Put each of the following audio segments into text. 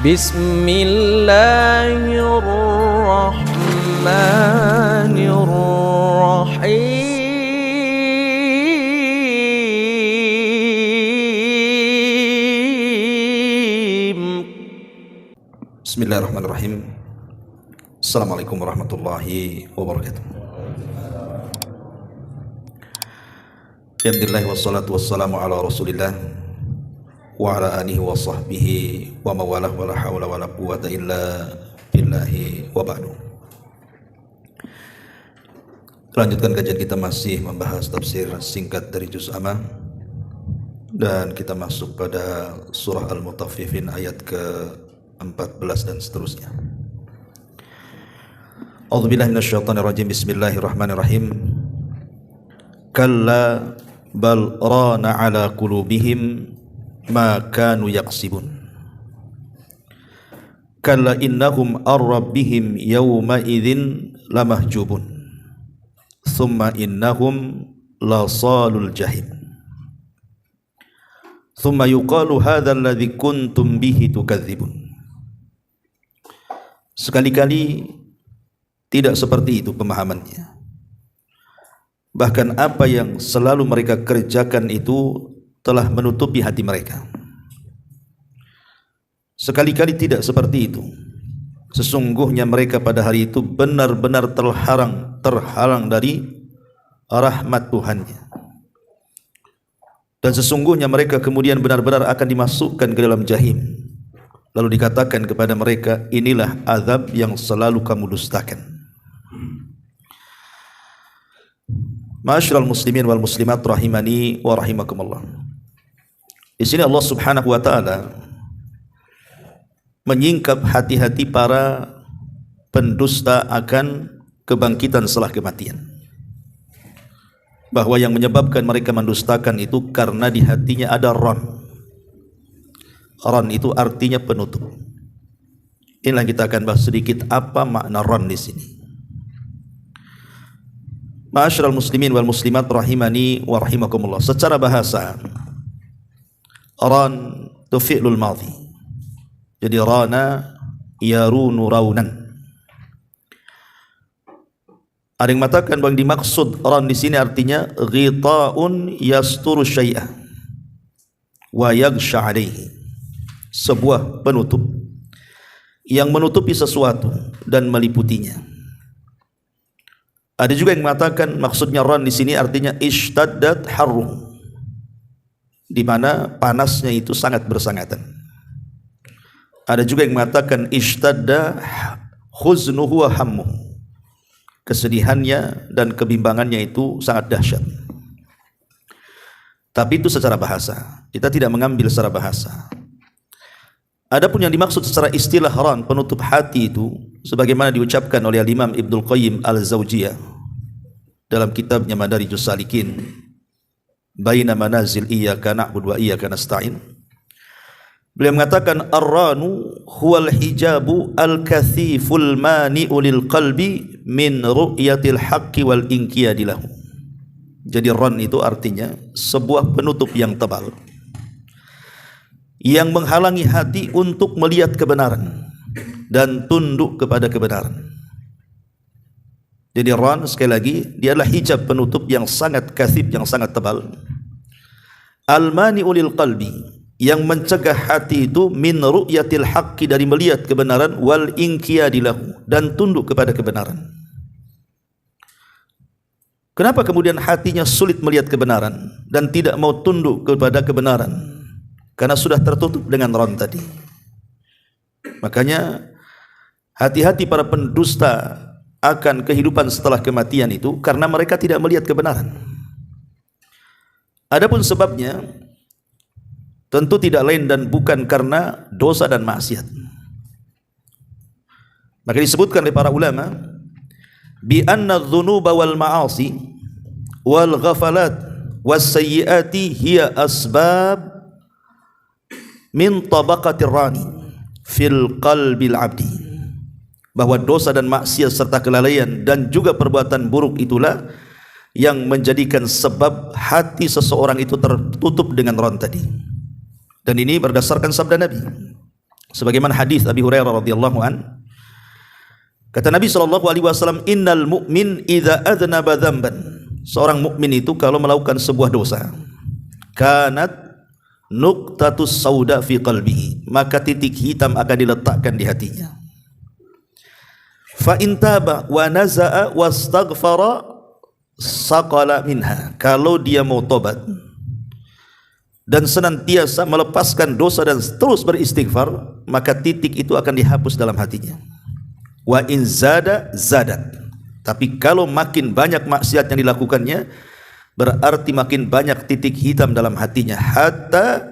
Bismillahirrahmanirrahim. Bismillahirrahmanirrahim. Assalamualaikum warahmatullahi wabarakatuh. Alhamdulillah wassalatu wassalamu ala rasulillah wa ala alihi wa sahbihi wa mawalah wa la hawla wa la quwata illa billahi wa ba'du. Lanjutkan kajian kita, masih membahas tafsir singkat dari juz amma, dan kita masuk pada surah Al-Mutaffifin ayat ke-14 dan seterusnya. A'udzubillahi minasyaitonirrajim. Bismillahirrahmanirrahim. Kalla bal rana ala qulubihim ma kanu yaksibun. Kalla innahum ar-rabbihim yawma idzin lamahjubun. Thumma innahum lasalul jahim. Thumma yuqalu hadzal ladzi kuntum bihi tukadzibun. Sekali-kali tidak seperti itu pemahamannya. Bahkan apa yang selalu mereka kerjakan itu telah menutupi hati mereka. Sekali-kali tidak seperti itu. Sesungguhnya mereka pada hari itu benar-benar terhalang dari rahmat Tuhannya. Dan sesungguhnya mereka kemudian benar-benar akan dimasukkan ke dalam jahim. Lalu dikatakan kepada mereka, inilah azab yang selalu kamu dustakan. Ma'asyiral muslimin wal muslimat rahimani wa rahimakumullah. Di sini Allah Subhanahu wa taala menyingkap hati-hati para pendusta akan kebangkitan setelah kematian. Bahwa yang menyebabkan mereka mendustakan itu karena di hatinya ada ron. Ron itu artinya penutup. Inilah kita akan bahas sedikit apa makna ron di sini. Ma'asyiral muslimin wal muslimat rahimani wa rahimakumullah. Secara bahasa, ran itu fi'lul madhi. Jadi rana yarunu raunan. Ada yang mengatakan bahwa dimaksud ran di sini artinya ghita'un yasturu syai'a wa yaghsha 'alaihi. Sebuah penutup yang menutupi sesuatu dan meliputinya. Ada juga yang mengatakan maksudnya ran di sini artinya ishtaddat harru, di mana panasnya itu sangat bersangatan. Ada juga yang mengatakan ishtadda khuznuhu wa hammu, kesedihannya dan kebimbangannya itu sangat dahsyat. Tapi itu secara bahasa, kita tidak mengambil secara bahasa. Adapun yang dimaksud secara istilah ran, penutup hati itu sebagaimana diucapkan oleh Imam Ibnul Qayyim Al-Zawjiyah dalam kitabnya Madarijus Salikin, Baina Manazil Iyyaka Na'budu wa Iyyaka Nasta'in. Beliau mengatakan ar-ranu huwal hijabu al-kathiful mani'u lil qalbi min ru'yatil haqqi wal inqiyadi lahu. Jadi ran itu artinya sebuah penutup yang tebal yang menghalangi hati untuk melihat kebenaran dan tunduk kepada kebenaran. Jadi ran sekali lagi dia adalah hijab penutup yang sangat kathib, yang sangat tebal. Al-mani'u lil qalbi, yang mencegah hati itu min ru'yatil haqqi, dari melihat kebenaran, wal inqiyadi lahu, dan tunduk kepada kebenaran. Kenapa kemudian hatinya sulit melihat kebenaran dan tidak mau tunduk kepada kebenaran? Karena sudah tertutup dengan ran tadi. Makanya hati-hati para pendusta akan kehidupan setelah kematian itu karena mereka tidak melihat kebenaran. Adapun sebabnya tentu tidak lain dan bukan karena dosa dan maksiat. Maka disebutkan oleh para ulama, bi anna dzunuba wal ma'asi wal ghafalat was sayyiati hiya asbab min tabaqatir rani fil qalbil abdi, bahwa dosa dan maksiat serta kelalaian dan juga perbuatan buruk itulah yang menjadikan sebab hati seseorang itu tertutup dengan ran tadi. Dan ini berdasarkan sabda Nabi, Sebagaimana hadis Abi Hurairah radhiyallahu an, kata Nabi SAW, innal mu'min idza adznaba dzamban, seorang mukmin itu kalau melakukan sebuah dosa, kanat nuqtatus sauda fi qalbihi, maka titik hitam akan diletakkan di hatinya. Fa in taba wa naza'a wastaghfara saqala minha, kalau dia mau tobat dan senantiasa melepaskan dosa dan terus beristighfar, maka titik itu akan dihapus dalam hatinya. Wa in zada zadat, tapi kalau makin banyak maksiat yang dilakukannya, berarti makin banyak titik hitam dalam hatinya, hatta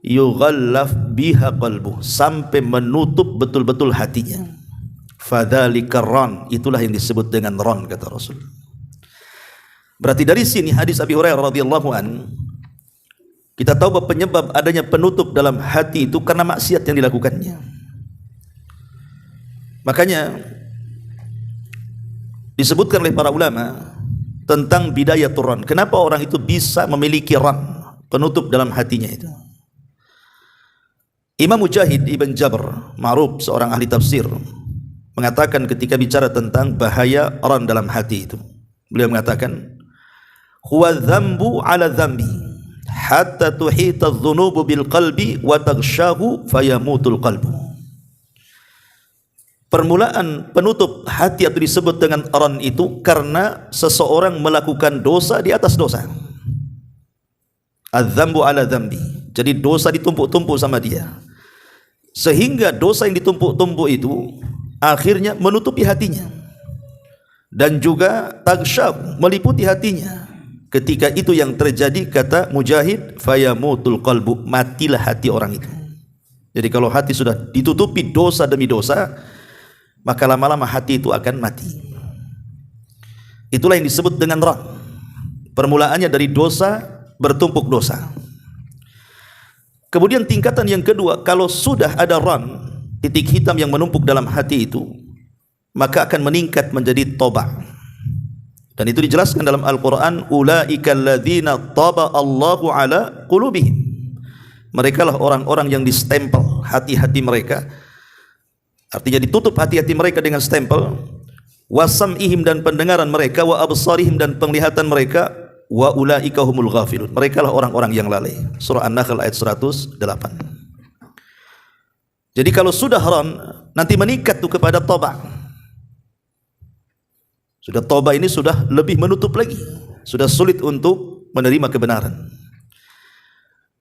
yughallaf biha qalbuh, sampai menutup betul-betul hatinya. Fadzalika ran, itulah yang disebut dengan ran, kata Rasul. Berarti dari sini hadis Abi Hurairah radhiyallahu an, kita tahu bahwa penyebab adanya penutup dalam hati itu karena maksiat yang dilakukannya. Makanya disebutkan oleh para ulama tentang bidayatul ran. Kenapa orang itu bisa memiliki ran, penutup dalam hatinya itu? Imam Mujahid Ibn Jabr, ma'ruf seorang ahli tafsir, mengatakan ketika bicara tentang bahaya ran dalam hati itu, beliau mengatakan, huwa dzambu ala dzambi hatta tuhita adh-dhunubu bil qalbi wa taghshahu fayamutul qalbu. Permulaan penutup hati atau disebut dengan ran itu karena seseorang melakukan dosa di atas dosa. Adz-dzambu ala dzambi, jadi dosa ditumpuk-tumpuk sama dia, sehingga dosa yang ditumpuk-tumpuk itu akhirnya menutupi hatinya, dan juga taghshahu, meliputi hatinya. Ketika itu yang terjadi, kata Mujahid, fayamutul qalbu, matilah hati orang itu. Jadi kalau hati sudah ditutupi dosa demi dosa, maka lama-lama hati itu akan mati. Itulah yang disebut dengan ran. Permulaannya dari dosa, bertumpuk dosa. Kemudian tingkatan yang kedua, kalau sudah ada ran, titik hitam yang menumpuk dalam hati itu, maka akan meningkat menjadi toba. Dan itu dijelaskan dalam Al-Quran, ulaikal ladzina taba Allahu ala qulubihim, mereka lah orang-orang yang distempel hati-hati mereka, artinya ditutup hati-hati mereka dengan stempel, wasam'ihim, dan pendengaran mereka, wa absarihim, dan penglihatan mereka, wa ulaika humul ghafilun, mereka lah orang-orang yang lalai. Surah An-Nahl ayat 108. Jadi kalau sudah ran, nanti meningkat tuh kepada toba. Sudah toba ini sudah lebih menutup lagi, sudah sulit untuk menerima kebenaran.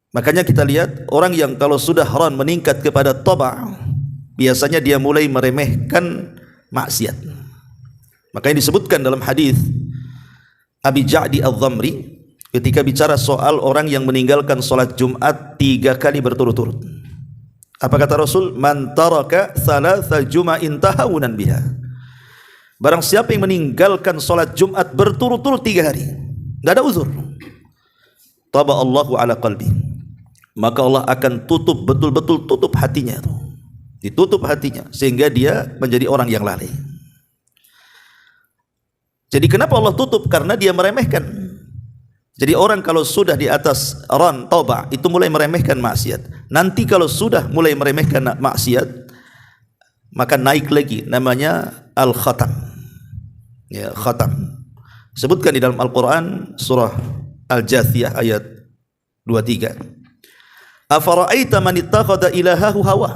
Makanya kita lihat orang yang kalau sudah ran meningkat kepada toba, biasanya dia mulai meremehkan maksiat. Makanya disebutkan dalam hadis Abi Ja'di Al-Dhamri ketika bicara soal orang yang meninggalkan sholat Jumat 3 kali berturut-turut. Apa kata Rasul? Man taraka thalatha juma'in tahawunan biha. Barang siapa yang meninggalkan sholat Jumat berturut-turut 3 hari, tidak ada uzur, taba Allahu ala qalbi, maka Allah akan tutup, betul-betul tutup hatinya itu, ditutup hatinya, sehingga dia menjadi orang yang lalai. Jadi kenapa Allah tutup? Karena dia meremehkan. Jadi orang kalau sudah di atas ran tauba itu mulai meremehkan maksiat. Nanti kalau sudah mulai meremehkan maksiat, maka naik lagi, namanya al-khatam. Ya, khatam. Sebutkan di dalam Al-Quran surah Al-Jathiyah ayat 23. Afara'aita man ittakhadha ilahahu hawa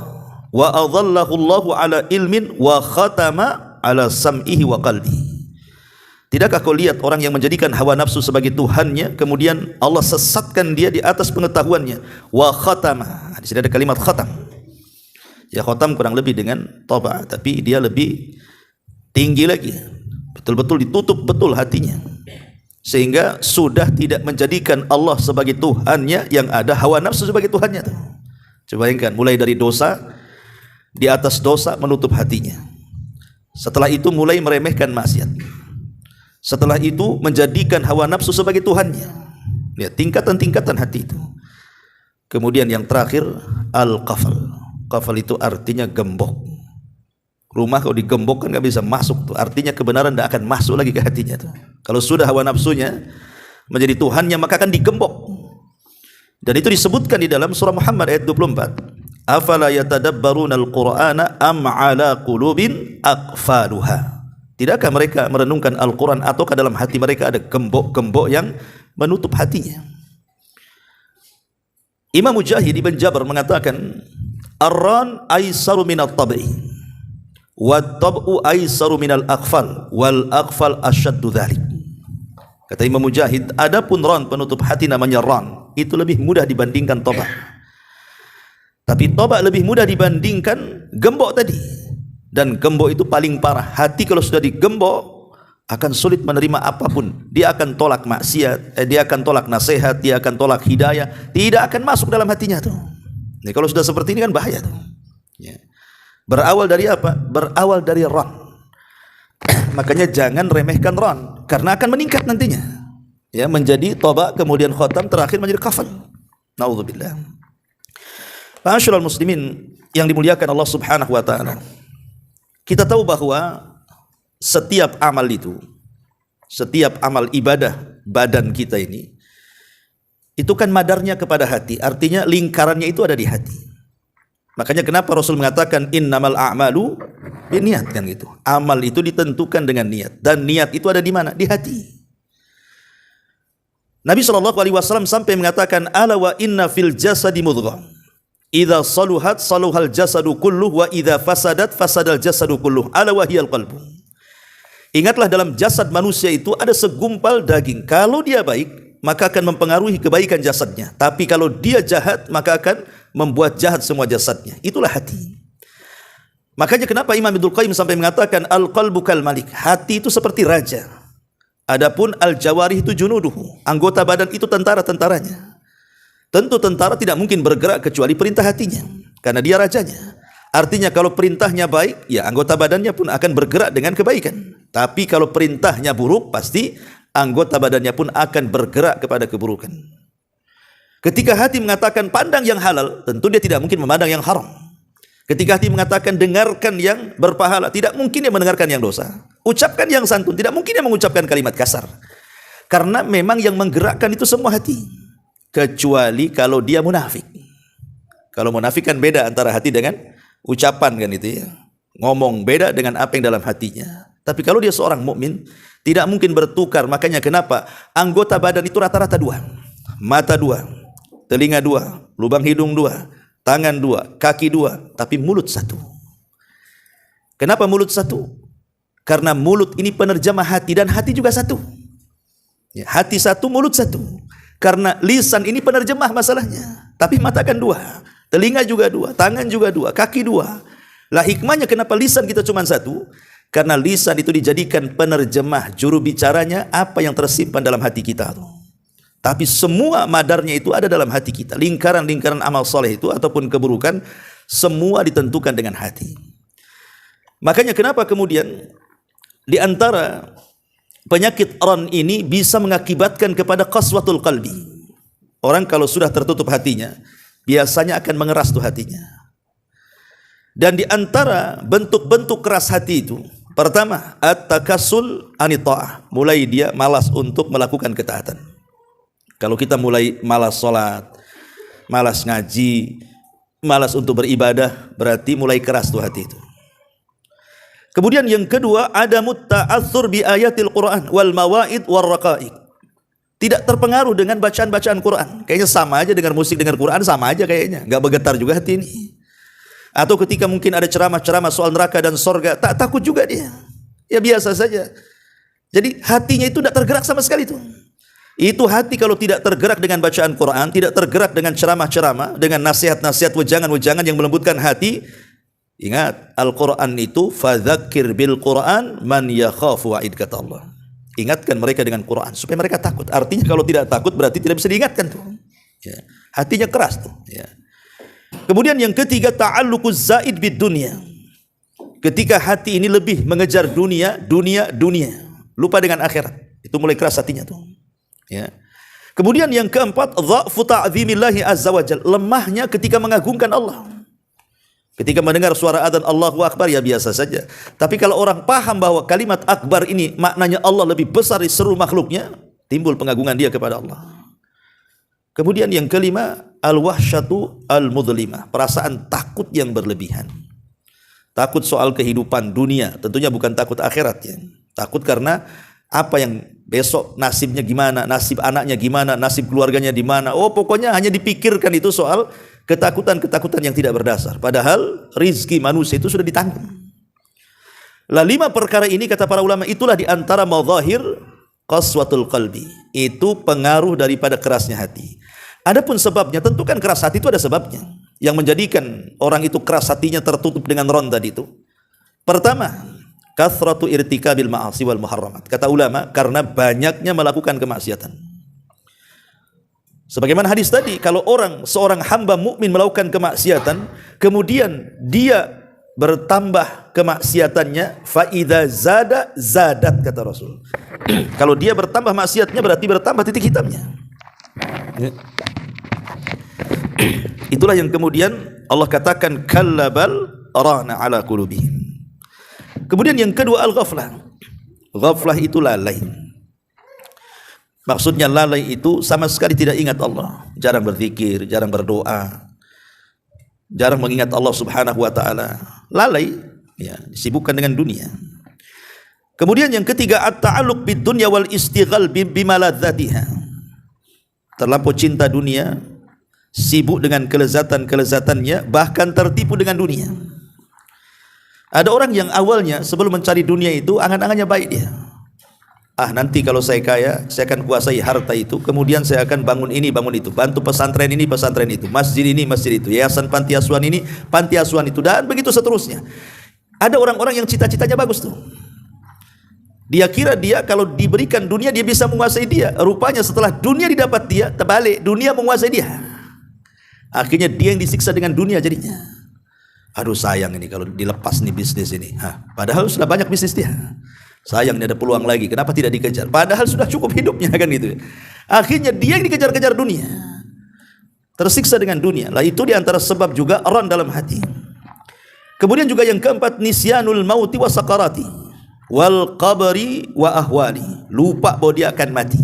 wa adhallahu Allahu ala ilmin wa khatama ala sam'ihi wa qalbi. Tidakkah kau lihat orang yang menjadikan hawa nafsu sebagai Tuhannya, kemudian Allah sesatkan dia di atas pengetahuannya, wa khatama. Di sini ada kalimat khatam. Ya, khatam kurang lebih dengan toba, tapi dia lebih tinggi lagi. Betul-betul ditutup betul hatinya, sehingga sudah tidak menjadikan Allah sebagai Tuhannya, yang ada hawa nafsu sebagai Tuhannya. Coba bayangkan, mulai dari dosa, di atas dosa menutup hatinya. Setelah itu mulai meremehkan maksiat. Setelah itu menjadikan hawa nafsu sebagai Tuhannya. Lihat tingkatan-tingkatan hati itu. Kemudian yang terakhir, al-qafal. Qafal itu artinya gembok. Rumah kalau digembok kan nggak bisa masuk tuh. Artinya kebenaran tidak akan masuk lagi ke hatinya tuh. Kalau sudah hawa nafsunya menjadi Tuhannya, maka akan digembok. Dan itu disebutkan di dalam surah Muhammad ayat 24. Afala yatadabbaruna al-Qur'ana am 'ala qulubin aqfaluha. Tidakkah mereka merenungkan Al-Qur'an ataukah dalam hati mereka ada gembok-gembok yang menutup hatinya? Imam Mujahid Ibn Jabr mengatakan, Ar-ran aisaru minat tab'i, wat tab'u aisaru minal aqfal, wal aqfal asyaddu dhalik. Kata Imam Mujahid, adapun ran penutup hati namanya ran, itu lebih mudah dibandingkan toba. Tapi toba lebih mudah dibandingkan gembok tadi. Dan gembok itu paling parah. Hati kalau sudah digembok akan sulit menerima apapun. Dia akan tolak maksiat, dia akan tolak nasihat, dia akan tolak hidayah, tidak akan masuk dalam hatinya tuh. Nah, kalau sudah seperti ini kan bahaya tuh. Ya. Berawal dari apa? Berawal dari ran. Makanya jangan remehkan ran, karena akan meningkat nantinya. Ya, menjadi toba, kemudian khotam, terakhir menjadi kafan. Nauzubillah. Ma'asyiral muslimin yang dimuliakan Allah Subhanahu wa taala. Kita tahu bahwa setiap amal itu, setiap amal ibadah badan kita ini, itu kan madarnya kepada hati. Artinya lingkarannya itu ada di hati. Makanya kenapa Rasul mengatakan innamal a'malu binniyat, kan gitu. Amal itu ditentukan dengan niat, dan niat itu ada di mana? Di hati. Nabi SAW sampai mengatakan, ala wa inna fil jasadi mudghah, idza saluhat saluhal jasadu kulluh, wa idza fasadat fasadal jasadu kulluh, ala wa hiyal qalbu. Ingatlah, dalam jasad manusia itu ada segumpal daging. Kalau dia baik, maka akan mempengaruhi kebaikan jasadnya. Tapi kalau dia jahat, maka akan membuat jahat semua jasadnya. Itulah hati. Makanya kenapa Imam Ibnul Qayyim sampai mengatakan al-qalbu kal malik, hati itu seperti raja. Adapun al-jawarih itu junuduhu, anggota badan itu tentara-tentaranya. Tentu tentara tidak mungkin bergerak kecuali perintah hatinya, karena dia rajanya. Artinya kalau perintahnya baik, ya anggota badannya pun akan bergerak dengan kebaikan. Tapi kalau perintahnya buruk, pasti anggota badannya pun akan bergerak kepada keburukan. Ketika hati mengatakan pandang yang halal, tentu dia tidak mungkin memandang yang haram. Ketika hati mengatakan dengarkan yang berpahala, tidak mungkin dia mendengarkan yang dosa. Ucapkan yang santun, tidak mungkin dia mengucapkan kalimat kasar. Karena memang yang menggerakkan itu semua hati. Kecuali kalau dia munafik. Kalau munafik kan beda antara hati dengan ucapan, kan itu ya. Ngomong beda dengan apa yang dalam hatinya. Tapi kalau dia seorang mukmin, tidak mungkin bertukar. Makanya kenapa anggota badan itu rata-rata dua. Mata dua, telinga dua, lubang hidung dua, tangan dua, kaki dua, tapi mulut satu. Kenapa mulut satu? Karena mulut ini penerjemah hati, dan hati juga satu. Ya, hati satu, mulut satu. Karena lisan ini penerjemah masalahnya, tapi mata kan dua, telinga juga dua, tangan juga dua, kaki dua. Lah hikmahnya kenapa lisan kita cuma satu? Karena lisan itu dijadikan penerjemah, juru bicaranya apa yang tersimpan dalam hati kita. Tapi semua madarnya itu ada dalam hati kita. Lingkaran-lingkaran amal soleh itu ataupun keburukan, semua ditentukan dengan hati. Makanya kenapa kemudian di antara penyakit ran ini bisa mengakibatkan kepada qaswatul qalbi. Orang kalau sudah tertutup hatinya, biasanya akan mengeras tuh hatinya. Dan di antara bentuk-bentuk keras hati itu, pertama, at-takassul anit ta'ah. Mulai dia malas untuk melakukan ketaatan. Kalau kita mulai malas salat, malas ngaji, malas untuk beribadah, berarti mulai keras tuh hati itu. Kemudian yang kedua, ada ta'atsur bi ayatil Quran wal mawaid war raqaiq. Tidak terpengaruh dengan bacaan-bacaan Quran. Kayaknya sama aja dengan musik, dengar Quran sama aja kayaknya. Enggak bergetar juga hati ini. Atau ketika mungkin ada ceramah-ceramah soal neraka dan sorga, tak takut juga dia. Ya biasa saja. Jadi hatinya itu tidak tergerak sama sekali tuh. Itu hati kalau tidak tergerak dengan bacaan Quran, tidak tergerak dengan ceramah-ceramah, dengan nasihat-nasihat, wejangan-wejangan yang melembutkan hati. Ingat, Al-Quran itu fadzakir bil Quran man yakhafu wa'id, kata Allah. Ingatkan mereka dengan Quran supaya mereka takut. Artinya kalau tidak takut berarti tidak bisa diingatkan tuh. Ya. Hatinya keras tuh. Ya. Kemudian yang ketiga, ta'alluquz zaid bid dunya. Ketika hati ini lebih mengejar dunia, lupa dengan akhirat. Itu mulai keras hatinya tuh. Ya. Kemudian yang keempat, dha'fu ta'zimillahi azza wajal. Lemahnya ketika mengagungkan Allah. Ketika mendengar suara adzan Allahu Akbar, ya biasa saja. Tapi kalau orang paham bahwa kalimat akbar ini maknanya Allah lebih besar di seluruh makhluknya, timbul pengagungan dia kepada Allah. Kemudian yang kelima, al-wahsyatu al-mudlimah, perasaan takut yang berlebihan. Takut soal kehidupan dunia, tentunya bukan takut akhirat ya. Takut karena apa yang besok nasibnya gimana, nasib anaknya gimana, nasib keluarganya di mana. Oh, pokoknya hanya dipikirkan itu soal ketakutan-ketakutan yang tidak berdasar. Padahal rizki manusia itu sudah ditanggung. Lah 5 perkara ini kata para ulama itulah di antara mazahir qaswatul qalbi. Itu pengaruh daripada kerasnya hati. Adapun sebabnya, tentu kan keras hati itu ada sebabnya. Yang menjadikan orang itu keras hatinya tertutup dengan ron tadi itu. Pertama, kathratu irtikabil ma'asi wal muharramat. Kata ulama, karena banyaknya melakukan kemaksiatan. Sebagaimana hadis tadi, kalau seorang hamba mukmin melakukan kemaksiatan, kemudian dia bertambah kemaksiatannya, fa idza zadat kata Rasul. Kalau dia bertambah maksiatnya berarti bertambah titik hitamnya. Ya. Itulah yang kemudian Allah katakan kallabal rana ala qulubihim. Kemudian yang kedua al-ghaflah. Ghaflah itu lalai. Maksudnya lalai itu sama sekali tidak ingat Allah, jarang berzikir, jarang berdoa, jarang mengingat Allah Subhanahu wa taala. Lalai, ya, disibukkan dengan dunia. Kemudian yang ketiga at-ta'alluq bid dunya wal istighal bimaladzatiha. Terlampau cinta dunia, sibuk dengan kelezatan-kelezatannya, bahkan tertipu dengan dunia. Ada orang yang awalnya sebelum mencari dunia itu angan-angannya baik dia. Nanti kalau saya kaya, saya akan kuasai harta itu, kemudian saya akan bangun ini, bangun itu, bantu pesantren ini, pesantren itu, masjid ini, masjid itu, yayasan panti asuhan ini, panti asuhan itu, dan begitu seterusnya. Ada orang-orang yang cita-citanya bagus tuh. Dia kira dia kalau diberikan dunia dia bisa menguasai dia. Rupanya setelah dunia didapat dia, terbalik, dunia menguasai dia. Akhirnya dia yang disiksa dengan dunia jadinya. Aduh sayang ini kalau dilepas nih bisnis ini. Padahal sudah banyak bisnis dia. Sayang, ini ada peluang lagi, kenapa tidak dikejar? Padahal sudah cukup hidupnya kan gitu. Akhirnya dia yang dikejar-kejar dunia, tersiksa dengan dunia. Lah itu diantara sebab juga ron dalam hati. Kemudian juga yang keempat, nisyanul mauti wa sakarati wal qabri wa ahwali. Lupa bahwa dia akan mati,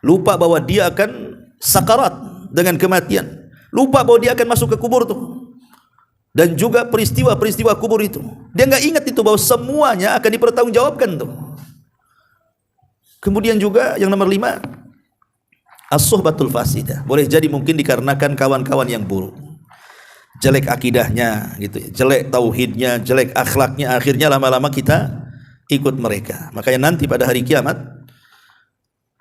lupa bahwa dia akan sakarat dengan kematian, lupa bahwa dia akan masuk ke kubur tuh, dan juga peristiwa-peristiwa kubur itu. Dia nggak ingat itu bahwa semuanya akan dipertanggungjawabkan tuh. Kemudian juga yang nomor 5, as-suhbatul fasidah. Boleh jadi mungkin dikarenakan kawan-kawan yang buruk, jelek akidahnya gitu, jelek tauhidnya, jelek akhlaknya, akhirnya lama-lama kita ikut mereka. Makanya nanti pada hari kiamat,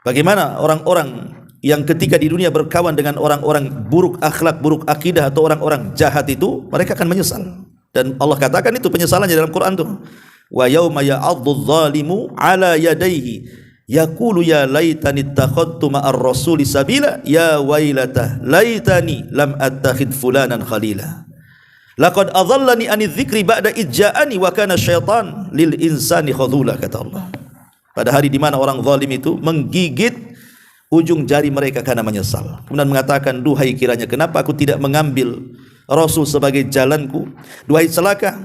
bagaimana orang-orang yang ketika di dunia berkawan dengan orang-orang buruk akhlak, buruk akidah, atau orang-orang jahat itu, mereka akan menyesal. Dan Allah katakan itu penyesalannya dalam Quran tuh. Wa yauma ya'addu dzalimu ala yadayhi yaqulu ya laitani ittakhadtu ma'ar rasuli sabila ya wailatah laitani lam attakhid fulanan khalila laqad adallani anidz dzikri ba'da idja'ani wa kana syaitan lil insani khadhula, kata Allah. Pada hari di mana orang zalim itu menggigit ujung jari mereka karena menyesal, kemudian mengatakan, duhai kiranya kenapa aku tidak mengambil Rasul sebagai jalanku, duhai celaka,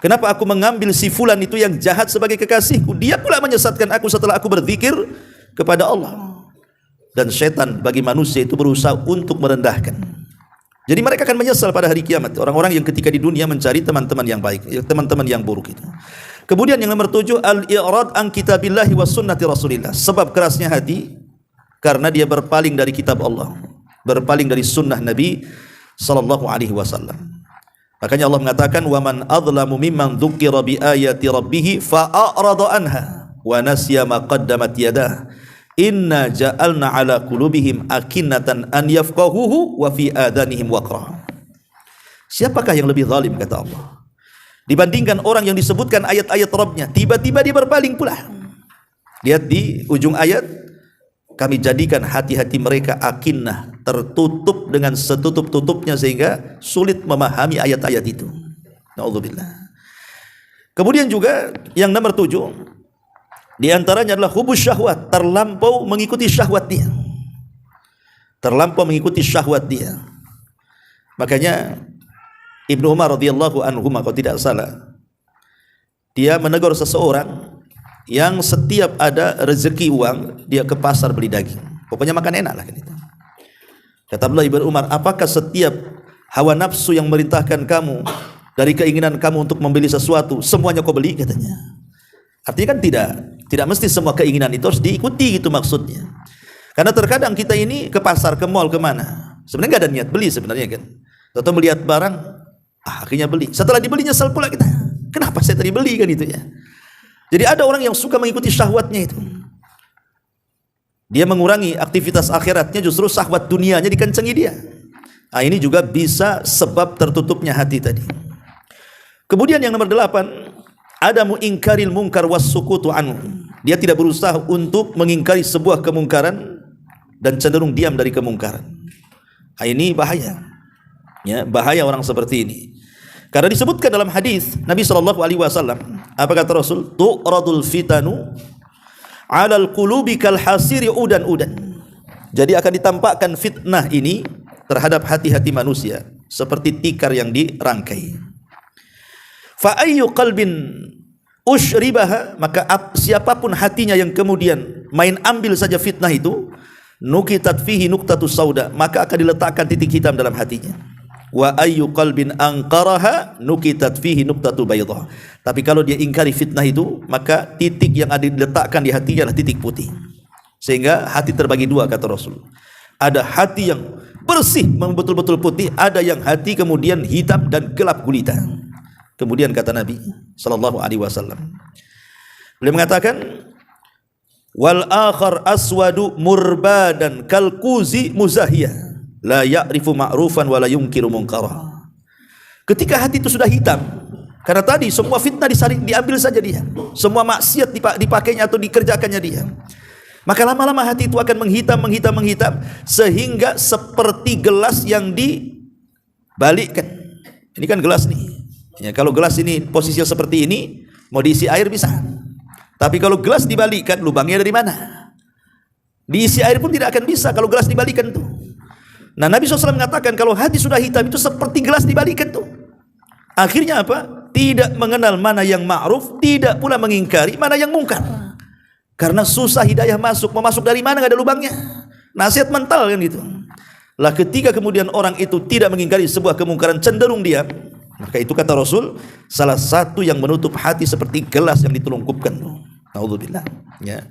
kenapa aku mengambil si fulan itu yang jahat sebagai kekasihku, dia pula menyesatkan aku setelah aku berzikir kepada Allah. Dan setan bagi manusia itu berusaha untuk merendahkan. Jadi mereka akan menyesal pada hari kiamat, orang-orang yang ketika di dunia mencari teman-teman yang baik, teman-teman yang buruk itu. Kemudian yang nomor 7, al-i'rad an kitabillahi wa sunnati rasulillah. Sebab kerasnya hati karena dia berpaling dari kitab Allah, berpaling dari sunnah Nabi sallallahu alaihi wasallam. Makanya Allah mengatakan, wa man adlamu mimman dzukira bi ayati rabbih fa a'rada anha wa nasiya ma qaddamat yadah inna ja'alna ala qulubihim akinnatan an yafqahuhu wa fi adanihim waqra. Siapakah yang lebih zalim, kata Allah, dibandingkan orang yang disebutkan ayat-ayat Rabbnya, tiba-tiba dia berpaling pula. Lihat di ujung ayat, kami jadikan hati-hati mereka akinnah, tertutup dengan setutup-tutupnya sehingga sulit memahami ayat-ayat itu. Na'udzubillah. Kemudian juga yang nomor 7, di antaranya adalah hubus syahwat, terlampau mengikuti syahwat dia. Terlampau mengikuti syahwat dia. Makanya Ibnu Umar radhiyallahu anhu, kalau tidak salah, dia menegur seseorang yang setiap ada rezeki uang dia ke pasar beli daging, pokoknya makan enak lah kan itu. Kata Abdullah bin Umar, apakah setiap hawa nafsu yang merintahkan kamu dari keinginan kamu untuk membeli sesuatu semuanya kau beli, katanya. Artinya kan tidak mesti semua keinginan itu harus diikuti, gitu maksudnya. Karena terkadang kita ini ke pasar, ke mall, kemana, sebenarnya nggak ada niat beli sebenarnya kan. Atau melihat barang, akhirnya beli. Setelah dibeli nyesal pula kita. Kenapa saya tadi beli kan itu ya. Jadi ada orang yang suka mengikuti syahwatnya itu. Dia mengurangi aktivitas akhiratnya, justru syahwat dunianya dikencengi dia. Nah, ini juga bisa sebab tertutupnya hati tadi. Kemudian yang nomor 8, ada muingkaril mungkar wassukutu anhu. Dia tidak berusaha untuk mengingkari sebuah kemungkaran dan cenderung diam dari kemungkaran. Nah, ini bahaya. Ya, bahaya orang seperti ini. Karena disebutkan dalam hadis Nabi SAW, apa kata Rasul? Tu'radul fitanu 'alal qulubi kal hasiri udan-udan. Jadi akan ditampakkan fitnah ini terhadap hati-hati manusia seperti tikar yang dirangkai. Fa ayyu qalbin ushribaha, maka siapapun hatinya yang kemudian main ambil saja fitnah itu, nukitat fihi nuqtatus sauda, maka akan diletakkan titik hitam dalam hatinya. Wa ayyu qalbin anqaraha nukitat fihi nuqtatu baydah. Tapi kalau dia ingkari fitnah itu, maka titik yang ada diletakkan di hatinya adalah titik putih. Sehingga hati terbagi dua, kata Rasul. Ada hati yang bersih, betul-betul putih, ada yang hati kemudian hitam dan gelap gulita. Kemudian kata Nabi sallallahu alaihi wasallam, beliau mengatakan, wal akhar aswadu murbadan kal kuzi muzahiyah la ya'rifu ma'rufan wa la yunkiru munkara. Ketika hati itu sudah hitam, karena tadi semua fitnah diambil saja dia, semua maksiat dipakainya atau dikerjakannya dia, maka lama-lama hati itu akan menghitam sehingga seperti gelas yang dibalikkan. Ini kan gelas nih ya, kalau gelas ini posisinya seperti ini, mau diisi air bisa. Tapi kalau gelas dibalikkan, lubangnya dari mana? Diisi air pun tidak akan bisa kalau gelas dibalikkan tuh. Nah, Nabi SAW mengatakan kalau hati sudah hitam itu seperti gelas dibalikkan tuh. Akhirnya apa? Tidak mengenal mana yang ma'ruf, tidak pula mengingkari mana yang mungkar. Karena susah hidayah masuk, mau masuk dari mana, nggak ada lubangnya. Nasihat mental kan gitu. Lah ketika kemudian orang itu tidak mengingkari sebuah kemungkaran, cenderung diam, maka itu kata Rasul, salah satu yang menutup hati seperti gelas yang ditelungkupkan. Naudzubillah. Ya.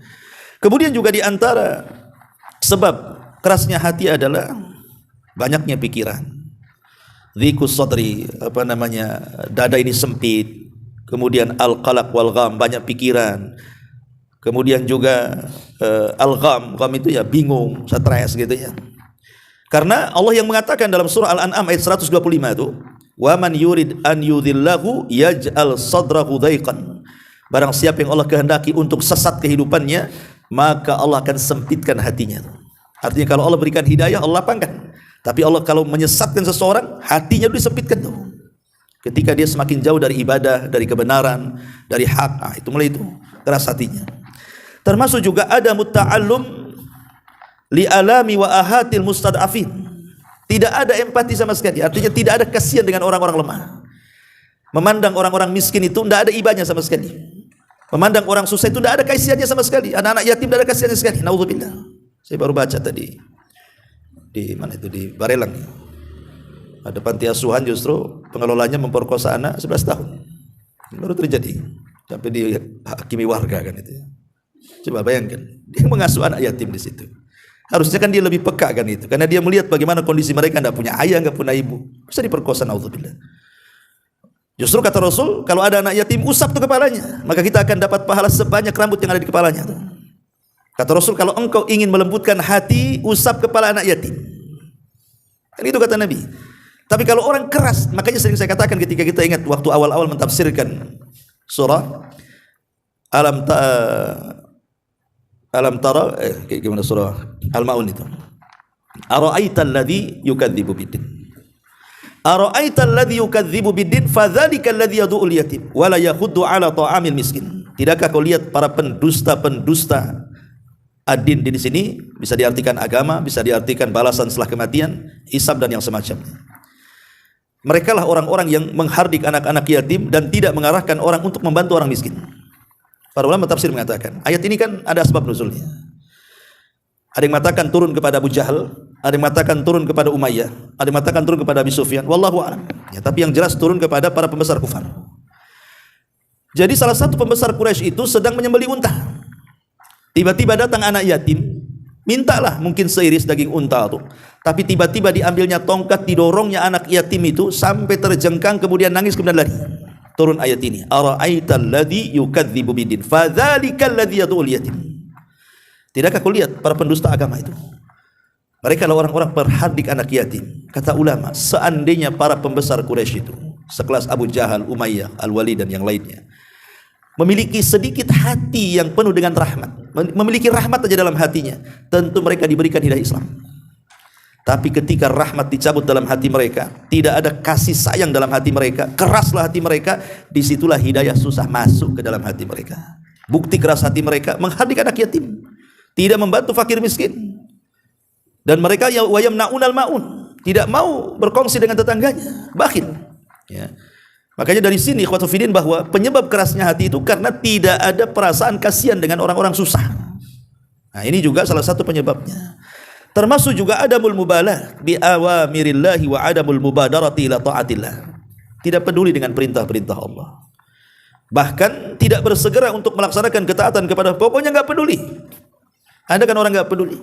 Kemudian juga di antara sebab kerasnya hati adalah banyaknya pikiran. Dhikus sadri, dada ini sempit. Kemudian al-qalaq wal gham, banyak pikiran. Kemudian juga al-gham itu ya bingung, stres gitu ya. Karena Allah yang mengatakan dalam surah Al-An'am ayat 125 itu, wa man yurid an yudhillahu yaj'al sadrahu dhaiqan. Barang siapa yang Allah kehendaki untuk sesat kehidupannya, maka Allah akan sempitkan hatinya. Artinya kalau Allah berikan hidayah, Allah lapangkan. Tapi Allah kalau menyesatkan seseorang, hatinya disempitkan tuh. Ketika dia semakin jauh dari ibadah, dari kebenaran, dari hak, itu mulai itu keras hatinya. Termasuk juga ada mutta'allum li alami wa ahatil mustad'afin. Tidak ada empati sama sekali. Artinya tidak ada kasihan dengan orang-orang lemah. Memandang orang-orang miskin itu tidak ada ibanya sama sekali. Memandang orang susah itu tidak ada kasihannya sama sekali. Anak-anak yatim tidak ada kasihannya sekali. Naudzubillah. Saya baru baca tadi di mana itu, di Barelang. Ada panti asuhan justru pengelolanya memperkosa anak 11 tahun. Baru terjadi. Sampai dihakimi warga kan itu. Coba bayangkan, dia mengasuh anak yatim di situ. Harusnya kan dia lebih peka kan itu, karena dia melihat bagaimana kondisi mereka, tidak punya ayah, tidak punya ibu, bisa diperkosa, naudzubillah. Justru kata Rasul, kalau ada anak yatim, usap tuh kepalanya, maka kita akan dapat pahala sebanyak rambut yang ada di kepalanya. Kata Rasul, kalau engkau ingin melembutkan hati, usap kepala anak yatim. Kan itu kata Nabi. Tapi kalau orang keras, makanya sering saya katakan ketika kita ingat waktu awal-awal mentafsirkan surah Alam tara, gimana surah Al-Maun itu. Ara'aital ladzi yukadzibu biddin. Ara'aital ladzi yukadzibu biddin fadzalika alladzi yad'ul yatim wa la yakhuddu 'ala ta'amil miskin. Tidakkah kau lihat para pendusta-pendusta? Ad-din di sini bisa diartikan agama, bisa diartikan balasan setelah kematian, hisab dan yang semacamnya. Mereka lah orang-orang yang menghardik anak-anak yatim dan tidak mengarahkan orang untuk membantu orang miskin. Para ulama tafsir mengatakan, ayat ini kan ada sebab nuzulnya. Ada yang mengatakan turun kepada Abu Jahal, ada yang mengatakan turun kepada Umayyah, ada yang mengatakan turun kepada Abi Sufyan. Wallahu a'lam. Ya, tapi yang jelas turun kepada para pembesar kufar. Jadi salah satu pembesar Quraisy itu sedang menyembelih unta. Tiba-tiba datang anak yatim, mintalah mungkin seiris daging unta itu. Tapi tiba-tiba diambilnya tongkat, didorongnya anak yatim itu sampai terjengkang, kemudian nangis, kemudian lari. Turun ayat ini. Ara'aital ladzi yukadzibu bidin, fadzalikal ladzi yad'ul yatim. Tidakkah kau lihat para pendusta agama itu? Mereka adalah orang-orang perhardik anak yatim. Kata ulama, seandainya para pembesar Quraisy itu, sekelas Abu Jahal, Umayyah, Al-Walid dan yang lainnya, memiliki sedikit hati yang penuh dengan rahmat, memiliki rahmat saja dalam hatinya, tentu mereka diberikan hidayah Islam. Tapi ketika rahmat dicabut dalam hati mereka, tidak ada kasih sayang dalam hati mereka, keraslah hati mereka, disitulah hidayah susah masuk ke dalam hati mereka. Bukti keras hati mereka menghardik anak yatim, tidak membantu fakir miskin, dan mereka wayamnaunal maun, tidak mau berkongsi dengan tetangganya, bakhil. Ya. Makanya dari sini ikhwatu fillah bahwa penyebab kerasnya hati itu karena tidak ada perasaan kasihan dengan orang-orang susah. Nah, ini juga salah satu penyebabnya. Termasuk juga adamul mubalah bi awamirillahi wa adamul mubadarati ila taatillah. Tidak peduli dengan perintah-perintah Allah. Bahkan tidak bersegera untuk melaksanakan ketaatan kepada, pokoknya enggak peduli. Ada kan orang enggak peduli.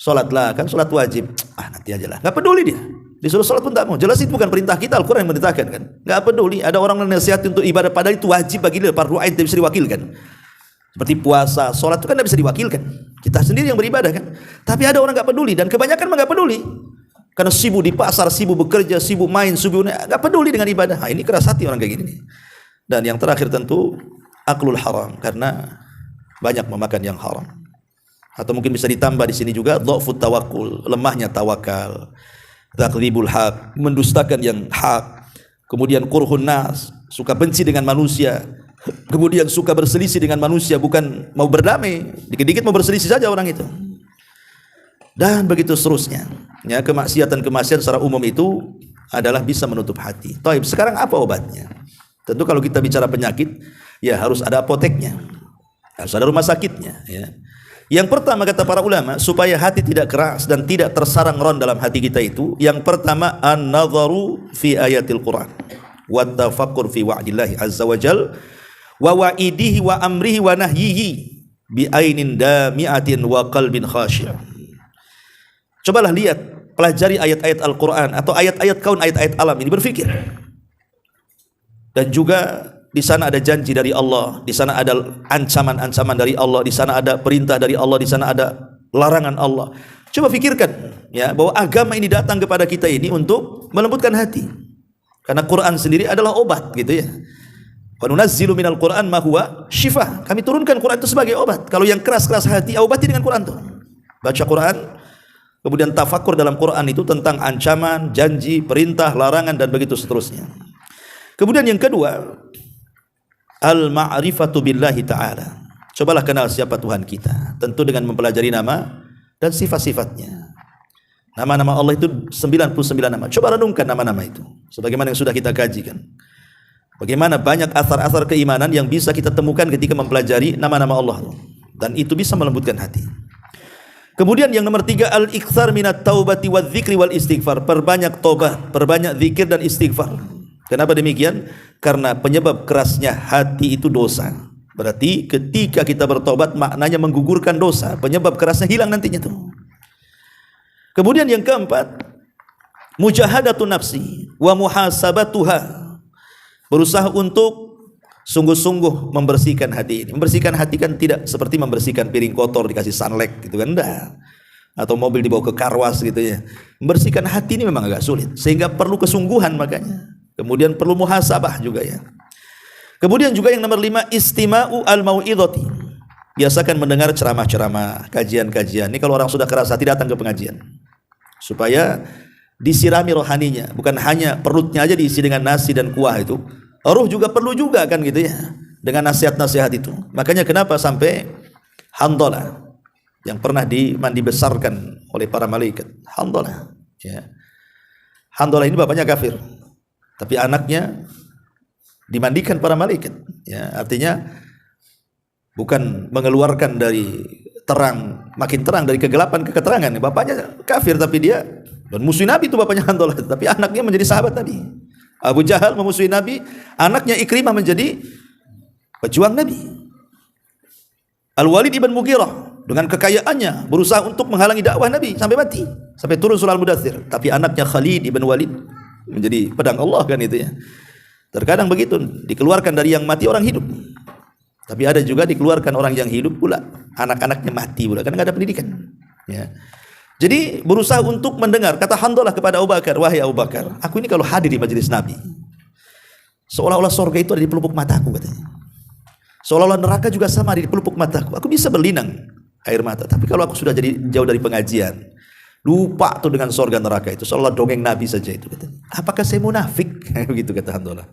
Salatlah, kan salat wajib. Nanti aja lah. Enggak peduli dia. Disuruh salat pun tak mau. Jelas itu bukan perintah kita, Al-Qur'an yang memerintahkan kan. Enggak peduli. Ada orang menasihati untuk ibadah padahal itu wajib bagi dia, fardu ain, tidak bisa diwakilkan. Seperti puasa, salat itu kan tidak bisa diwakilkan. Kita sendiri yang beribadah kan. Tapi ada orang enggak peduli, dan kebanyakan enggak peduli. Karena sibuk di pasar, sibuk bekerja, sibuk main, sibuk enggak peduli dengan ibadah. Ini keras hati orang kayak gini. Dan yang terakhir tentu aklul haram, karena banyak memakan yang haram. Atau mungkin bisa ditambah di sini juga dhafut tawakkul, lemahnya tawakal, takdzibul haq, mendustakan yang hak, kemudian kurhun nas, suka benci dengan manusia, kemudian suka berselisih dengan manusia, bukan mau berdamai, dikit-dikit mau berselisih saja orang itu, dan begitu seterusnya. Ya, kemaksiatan-kemaksiatan secara umum itu adalah bisa menutup hati. Taib, sekarang apa obatnya? Tentu kalau kita bicara penyakit, ya harus ada apoteknya, harus ada rumah sakitnya. Ya. Yang pertama kata para ulama, supaya hati tidak keras dan tidak tersarang ron dalam hati kita itu, yang pertama an-nadharu fi ayatil Quran wa tafakkur fi wa'dillahi azza wa jal wa wa'idihi wa amrihi wa nahyihi bi ainin dami'atin wa qalbin khasyi'. Cobalah lihat, pelajari ayat-ayat Al-Quran atau ayat-ayat kaun, ayat-ayat alam ini, berfikir. Dan juga di sana ada janji dari Allah, di sana ada ancaman-ancaman dari Allah, di sana ada perintah dari Allah, di sana ada larangan Allah. Coba fikirkan ya, bahwa agama ini datang kepada kita ini untuk melembutkan hati. Karena Quran sendiri adalah obat gitu ya. Wa nunazzilu minal Quran ma huwa syifaa. Kami turunkan Quran itu sebagai obat. Kalau yang keras-keras hati, obati dengan Quran tuh. Baca Quran, kemudian tafakur dalam Quran itu tentang ancaman, janji, perintah, larangan dan begitu seterusnya. Kemudian yang kedua, al-ma'rifatu billahi ta'ala. Cobalah kenal siapa Tuhan kita, tentu dengan mempelajari nama dan sifat-sifatnya. Nama-nama Allah itu 99 nama. Coba renungkan nama-nama itu, sebagaimana yang sudah kita kajikan. Bagaimana banyak asar-asar keimanan yang bisa kita temukan ketika mempelajari nama-nama Allah, dan itu bisa melembutkan hati. Kemudian yang nomor 3, al-iktsar minat taubati wa dzikri wal istighfar. Perbanyak taubat, perbanyak zikir dan istighfar. Kenapa demikian? Karena penyebab kerasnya hati itu dosa. Berarti ketika kita bertobat, maknanya menggugurkan dosa. Penyebab kerasnya hilang nantinya tuh. Kemudian yang keempat, mujahadatu nafsi wa muhasabatuha. Berusaha untuk sungguh-sungguh membersihkan hati ini. Membersihkan hati kan tidak seperti membersihkan piring kotor dikasih sunlight gitu kan, enggak. Atau mobil dibawa ke karwas gitu ya. Membersihkan hati ini memang agak sulit, sehingga perlu kesungguhan makanya. Kemudian perlu muhasabah juga ya. Kemudian juga yang nomor 5, istima'u al-mau'idhati. Biasakan mendengar ceramah-ceramah, kajian-kajian. Ini kalau orang sudah keras hati datang ke pengajian, supaya disirami rohaninya. Bukan hanya perutnya aja diisi dengan nasi dan kuah itu, ruh juga perlu juga kan gitu ya, dengan nasihat-nasihat itu. Makanya kenapa sampai Handalah yang pernah dimandi besarkan oleh para malaikat, Handalah ya. Handalah ini bapaknya kafir, tapi anaknya dimandikan para malaikat ya, artinya bukan mengeluarkan dari terang, makin terang dari kegelapan ke keterangan. Bapaknya kafir tapi dia dan musuh Nabi itu bapaknya Handalah, tapi anaknya menjadi sahabat Nabi. Abu Jahal memusuhi Nabi, anaknya Ikrimah menjadi pejuang Nabi. Al-Walid ibn Mughirah dengan kekayaannya berusaha untuk menghalangi dakwah Nabi sampai mati, sampai turun surah Al-Mudaththir. Tapi anaknya Khalid ibn Walid menjadi pedang Allah kan itu ya. Terkadang begitu, dikeluarkan dari yang mati orang hidup. Tapi ada juga dikeluarkan orang yang hidup pula, anak-anaknya mati pula, karena nggak ada pendidikan. Ya. Jadi berusaha untuk mendengar. Kata Handalah kepada Abu Bakar, wahai Abu Bakar, aku ini kalau hadir di majelis Nabi, seolah-olah surga itu ada di pelupuk mataku katanya. Seolah-olah neraka juga sama ada di pelupuk mataku. Aku bisa berlinang air mata. Tapi kalau aku sudah jadi jauh dari pengajian, lupa tuh dengan surga neraka itu, seolah dongeng Nabi saja itu katanya. Apakah saya munafik? Begitu kata Handalah.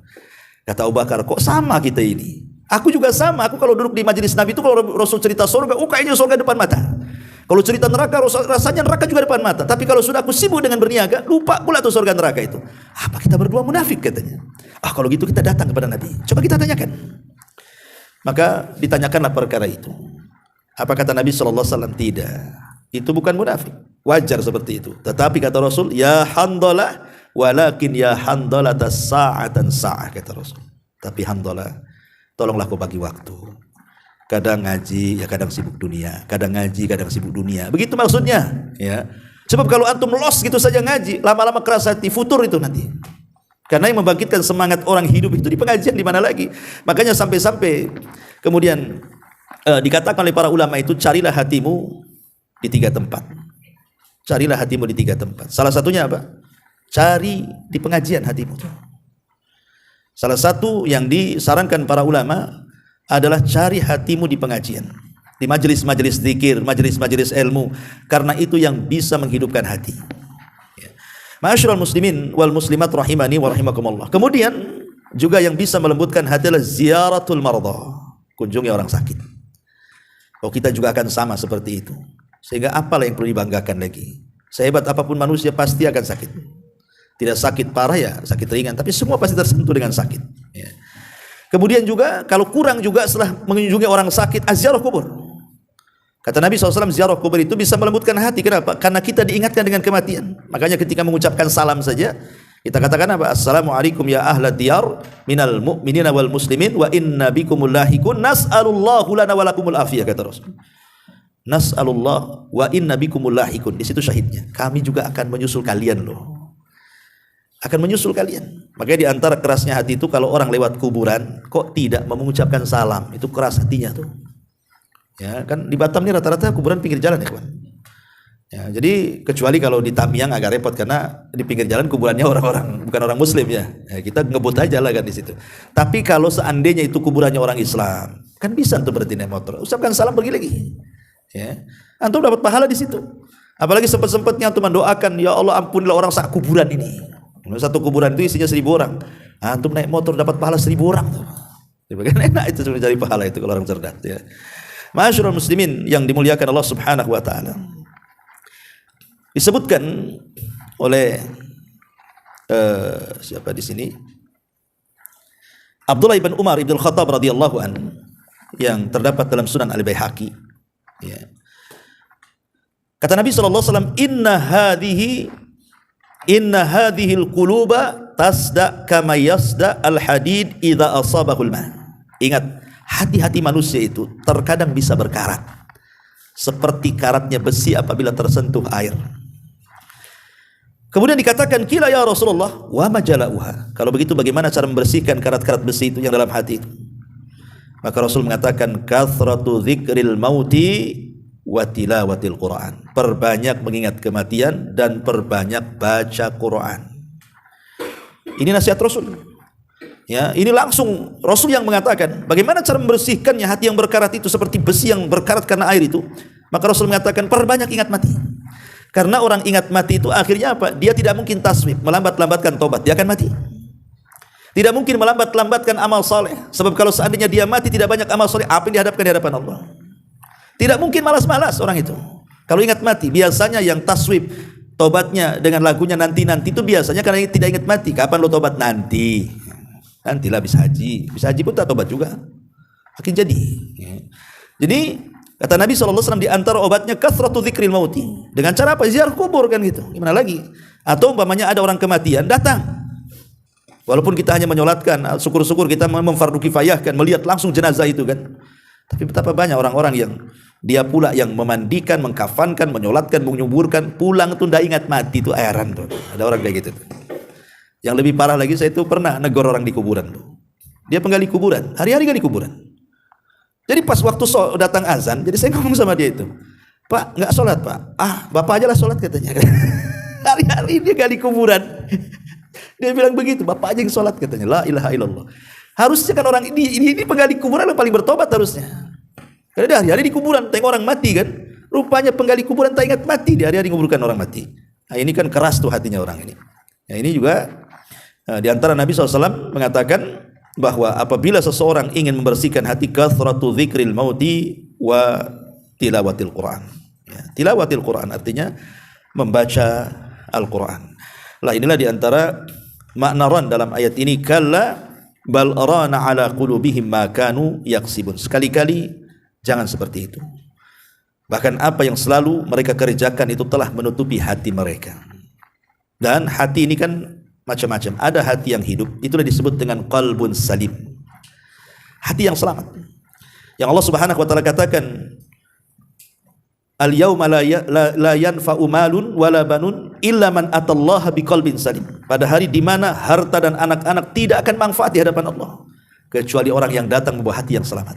Kata Abu Bakar, kok sama kita ini? Aku juga sama. Aku kalau duduk di majelis Nabi itu, kalau Rasul cerita surga, kayaknya surga depan mata. Kalau cerita neraka, rasanya neraka juga depan mata. Tapi kalau sudah aku sibuk dengan berniaga, lupa pula tuh surga neraka itu. Apa kita berdua munafik katanya? Kalau gitu kita datang kepada Nabi. Coba kita tanyakan. Maka ditanyakanlah perkara itu. Apa kata Nabi SAW? Tidak. Itu bukan munafik. Wajar seperti itu. Tetapi kata Rasul, ya Handalah, walakin ya Handalah sa'atan sa'ah, kata Rasul. Tapi Handalah, tolonglah kau bagi waktu. Kadang ngaji, ya kadang sibuk dunia. Kadang ngaji, kadang sibuk dunia. Begitu maksudnya. Ya. Sebab kalau antum los gitu saja ngaji, lama-lama keras hati, futur itu nanti. Karena yang membangkitkan semangat orang hidup itu di pengajian, di mana lagi. Makanya sampai-sampai kemudian dikatakan oleh para ulama itu, carilah hatimu di 3 tempat. Carilah hatimu di 3 tempat. Salah satunya apa? Cari di pengajian hatimu. Salah satu yang disarankan para ulama adalah cari hatimu di pengajian, di majelis-majelis zikir, majelis-majelis ilmu, karena itu yang bisa menghidupkan hati. Ma'asyiral muslimin wal muslimat rahimani wa rahimakumullah. Kemudian juga yang bisa melembutkan hati adalah ziaratul mardah, kunjungi orang sakit. Kita juga akan sama seperti itu. Sehingga apalah yang perlu dibanggakan lagi? Sehebat apapun manusia pasti akan sakit. Tidak sakit parah ya, sakit ringan, tapi semua pasti tersentuh dengan sakit. Ya. Kemudian juga kalau kurang juga setelah mengunjungi orang sakit, ziarah kubur. Kata Nabi SAW, ziarah kubur itu bisa melembutkan hati. Kenapa? Karena kita diingatkan dengan kematian. Makanya ketika mengucapkan salam saja, kita katakan apa? Assalamualaikum ya ahlad diyar minal mu'minina wal muslimin wa inna bikumul lahikun nas'alullahu lana walakumul afiyah, kata Rasul. Nas'alullah wa inna bikumul lahikun. Di situ syahidnya. Kami juga akan menyusul kalian loh. Akan menyusul kalian. Makanya di antara kerasnya hati itu kalau orang lewat kuburan kok tidak mengucapkan salam, itu keras hatinya tuh. Ya, kan di Batam ini rata-rata kuburan pinggir jalan ya, kawan. Ya, jadi kecuali kalau di Tamiang agak repot karena di pinggir jalan kuburannya orang-orang bukan orang muslim ya. Kita ngebut aja lah kan di situ. Tapi kalau seandainya itu kuburannya orang Islam, kan bisa tuh berhenti naik motor. Ucapkan salam pergi lagi. Ya. Antum dapat pahala di situ. Apalagi sempat-sempatnya antum mendoakan, ya Allah ampunilah orang sak kuburan ini. Satu kuburan itu isinya 1000 orang. Antum naik motor dapat pahala 1000 orang tuh. Kan enak itu sebenarnya cari pahala itu kalau orang cerdas ya. Ma'asyiral muslimin yang dimuliakan Allah Subhanahu wa taala. Disebutkan oleh siapa di sini? Abdullah bin Umar bin Khattab radhiyallahu an yang terdapat dalam Sunan Al-Baihaqi. Ya. Kata Nabi sallallahu alaihi wasallam, Inna hadhil quluba tasda kama yasda al-hadid idza asabahul ma. Ingat, hati-hati manusia itu terkadang bisa berkarat seperti karatnya besi apabila tersentuh air. Kemudian dikatakan, kila ya Rasulullah, wa majalauha. Kalau begitu bagaimana cara membersihkan karat-karat besi itu yang dalam hati itu? Maka Rasul mengatakan, kathratu dzikril mauti wa tilawatil Quran. Perbanyak mengingat kematian dan perbanyak baca Quran. Ini nasihat Rasul. Ya, ini langsung Rasul yang mengatakan bagaimana cara membersihkannya hati yang berkarat itu seperti besi yang berkarat karena air itu. Maka Rasul mengatakan perbanyak ingat mati. Karena orang ingat mati itu akhirnya apa? Dia tidak mungkin taswib, melambat-lambatkan tobat, dia akan mati. Tidak mungkin melambat-lambatkan amal soleh. Sebab kalau seandainya dia mati tidak banyak amal soleh, apa yang dihadapkan di hadapan Allah? Tidak mungkin malas-malas orang itu. Kalau ingat mati, biasanya yang taswib tobatnya dengan lagunya nanti-nanti itu biasanya karena tidak ingat mati. Kapan lo tobat? Nanti. Nantilah bisa haji. Bisa haji pun tak tobat juga. Makin jadi. Jadi Kata Nabi SAW, di antara obatnya kathratu dzikril mauti. Dengan cara apa? Ziarah kubur kan gitu. Gimana lagi? Atau umpamanya ada orang kematian, datang. Walaupun kita hanya menyolatkan, syukur-syukur kita memfardu kifayahkan, melihat langsung jenazah itu kan. Tapi betapa banyak orang-orang yang dia pula yang memandikan, mengkafankan, menyolatkan, menyuburkan, pulang itu tidak ingat mati, itu heran tuh. Ada orang kayak gitu. Yang lebih parah lagi, saya itu pernah negor orang di kuburan tuh. Dia penggali kuburan, hari-hari gali kuburan. Jadi pas waktu datang azan, jadi saya ngomong sama dia itu, Pak, nggak sholat Pak? Bapak aja lah sholat katanya. Hari-hari dia gali kuburan. Dia bilang begitu, Bapak aja yang sholat katanya. La ilaha illallah. Harusnya kan orang ini penggali kuburan yang paling bertobat harusnya. Karena dia hari-hari di kuburan, tengok orang mati kan. Rupanya penggali kuburan tak ingat mati, dia hari-hari menguburkan orang mati. Nah ini kan keras tuh hatinya orang ini. Nah ini juga di antara Nabi SAW mengatakan bahwa apabila seseorang ingin membersihkan hati, kathratu dzikril mauti wa tilawatil Quran. Ya, tilawatil Quran artinya membaca Al-Quran. Lah inilah di antara makna ran dalam ayat ini, kalla bal rana ala qulubihim ma kanu yaksibun. Sekali-kali jangan seperti itu. Bahkan apa yang selalu mereka kerjakan itu telah menutupi hati mereka. Dan hati ini kan macam-macam. Ada hati yang hidup, itulah disebut dengan qalbun salim. Hati yang selamat. Yang Allah Subhanahu wa taala katakan, al-yauma la yanfa'u malun wala banun illa man atallaha biqalbin salim. Pada hari di mana harta dan anak-anak tidak akan manfaat di hadapan Allah kecuali orang yang datang membawa hati yang selamat.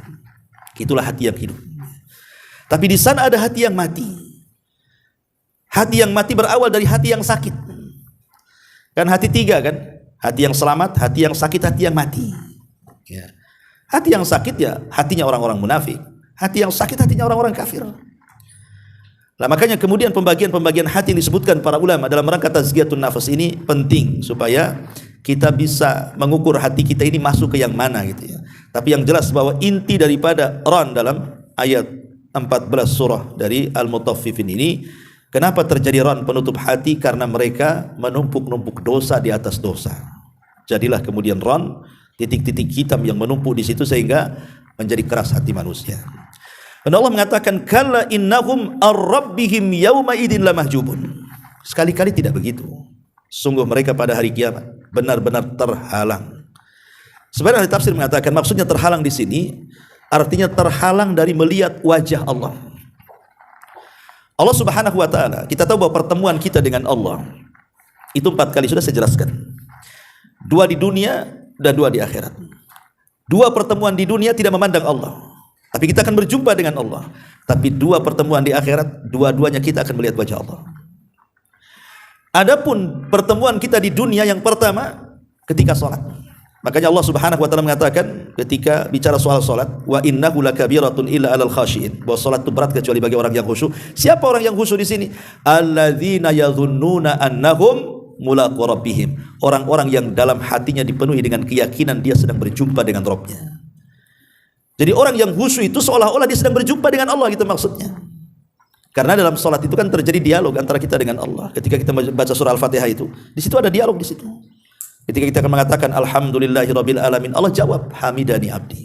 Itulah hati yang hidup. Tapi di sana ada hati yang mati. Hati yang mati berawal dari hati yang sakit. Kan hati tiga kan, hati yang selamat, hati yang sakit, hati yang mati. Ya. Hati yang sakit ya hatinya orang-orang munafik, hati yang sakit hatinya orang-orang kafir. Nah, makanya kemudian pembagian hati disebutkan para ulama dalam rangka tazkiyatun nafas ini penting supaya kita bisa mengukur hati kita ini masuk ke yang mana gitu ya. Tapi yang jelas bahwa inti daripada ran dalam ayat 14 surah dari Al-Mutaffifin ini, kenapa terjadi ran penutup hati? Karena mereka menumpuk-numpuk dosa di atas dosa. Jadilah kemudian ran, titik-titik hitam yang menumpuk di situ sehingga menjadi keras hati manusia. Dan Allah mengatakan, kalla innahum ar-rabbihim yawma idin lamahjubun. Sekali-kali tidak begitu. Sungguh mereka pada hari kiamat benar-benar terhalang. Sebenarnya ahli tafsir mengatakan maksudnya terhalang di sini artinya terhalang dari melihat wajah Allah. Allah Subhanahu wa taala, kita tahu bahwa pertemuan kita dengan Allah itu 4 kali sudah saya jelaskan. 2 di dunia dan 2 di akhirat. 2 pertemuan di dunia tidak memandang Allah, tapi kita akan berjumpa dengan Allah. Tapi 2 pertemuan di akhirat, dua-duanya kita akan melihat wajah Allah. Adapun pertemuan kita di dunia yang pertama ketika sholat. Makanya Allah Subhanahu wa taala mengatakan ketika bicara soal salat, wa innahu lakabiratun illa 'alal khashiin, bahwa salat itu berat kecuali bagi orang yang khusyuk. Siapa orang yang khusyuk di sini? Alladzina yadhunnuna annahum mulaqu rabbihim. Orang-orang yang dalam hatinya dipenuhi dengan keyakinan dia sedang berjumpa dengan Rabbnya. Jadi orang yang khusyuk itu seolah-olah dia sedang berjumpa dengan Allah gitu maksudnya. Karena dalam salat itu kan terjadi dialog antara kita dengan Allah. Ketika kita baca surah Al-Fatihah itu, di situ ada dialog di situ. Ketika kita akan mengatakan alhamdulillahirabbil alamin, Allah jawab hamidani abdi.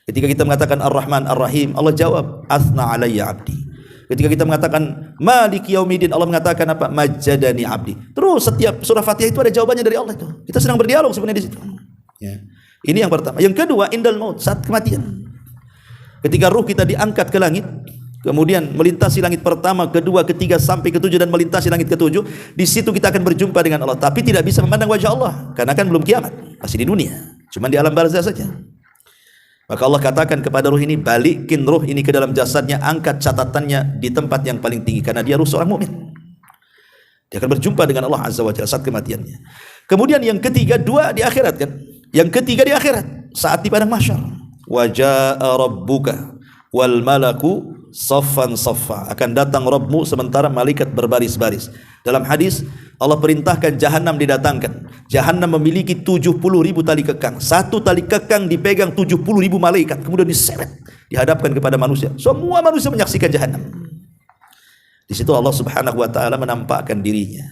Ketika kita mengatakan ar-Rahman ar-Rahim, Allah jawab athna alayya abdi. Ketika kita mengatakan maliki yaumiddin, Allah mengatakan apa? Majjadani abdi. Terus setiap surah Fatihah itu ada jawabannya dari Allah itu. Kita sedang berdialog sebenarnya di situ. Ya. Ini yang pertama. Yang kedua, indal maut, saat kematian. Ketika ruh kita diangkat ke langit, kemudian melintasi langit pertama, kedua, ketiga, sampai ketujuh dan melintasi langit ketujuh. Di situ kita akan berjumpa dengan Allah, tapi tidak bisa memandang wajah Allah karena kan belum kiamat, masih di dunia, cuma di alam barzah saja. Maka Allah katakan kepada ruh ini, balikin ruh ini ke dalam jasadnya, angkat catatannya di tempat yang paling tinggi karena dia ruh seorang mukmin. Dia akan berjumpa dengan Allah Azza wa Jalla saat kematiannya. Kemudian yang ketiga, 2 di akhirat kan. Yang ketiga di akhirat, saat di padang mahsyar. Wa jaa rabbuka wal malaku saffan saffa, akan datang Rabbmu sementara malaikat berbaris-baris. Dalam hadis Allah perintahkan Jahannam didatangkan. Jahannam memiliki 70.000 tali kekang. Satu tali kekang dipegang 70.000 malaikat, kemudian diseret, dihadapkan kepada manusia. Semua manusia menyaksikan Jahannam. Di situ Allah Subhanahu wa taala menampakkan dirinya.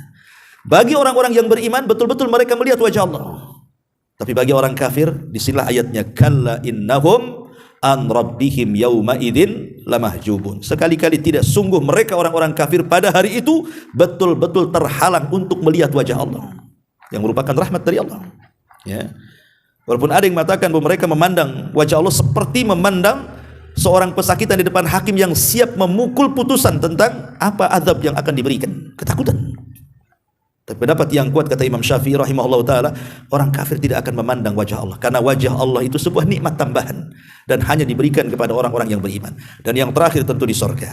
Bagi orang-orang yang beriman betul-betul mereka melihat wajah Allah. Tapi bagi orang kafir, disinilah ayatnya, kalla innahum an rabbihim yauma idzin lamahjubun. Sekali-kali tidak, sungguh mereka orang-orang kafir pada hari itu betul-betul terhalang untuk melihat wajah Allah yang merupakan rahmat dari Allah. Ya. Walaupun ada yang mengatakan bahwa mereka memandang wajah Allah seperti memandang seorang pesakitan di depan hakim yang siap memukul putusan tentang apa azab yang akan diberikan. Ketakutan. Tapi pendapat yang kuat kata Imam Syafi'i rahimahullah ta'ala, orang kafir tidak akan memandang wajah Allah, karena wajah Allah itu sebuah nikmat tambahan dan hanya diberikan kepada orang-orang yang beriman. Dan yang terakhir tentu di sorga.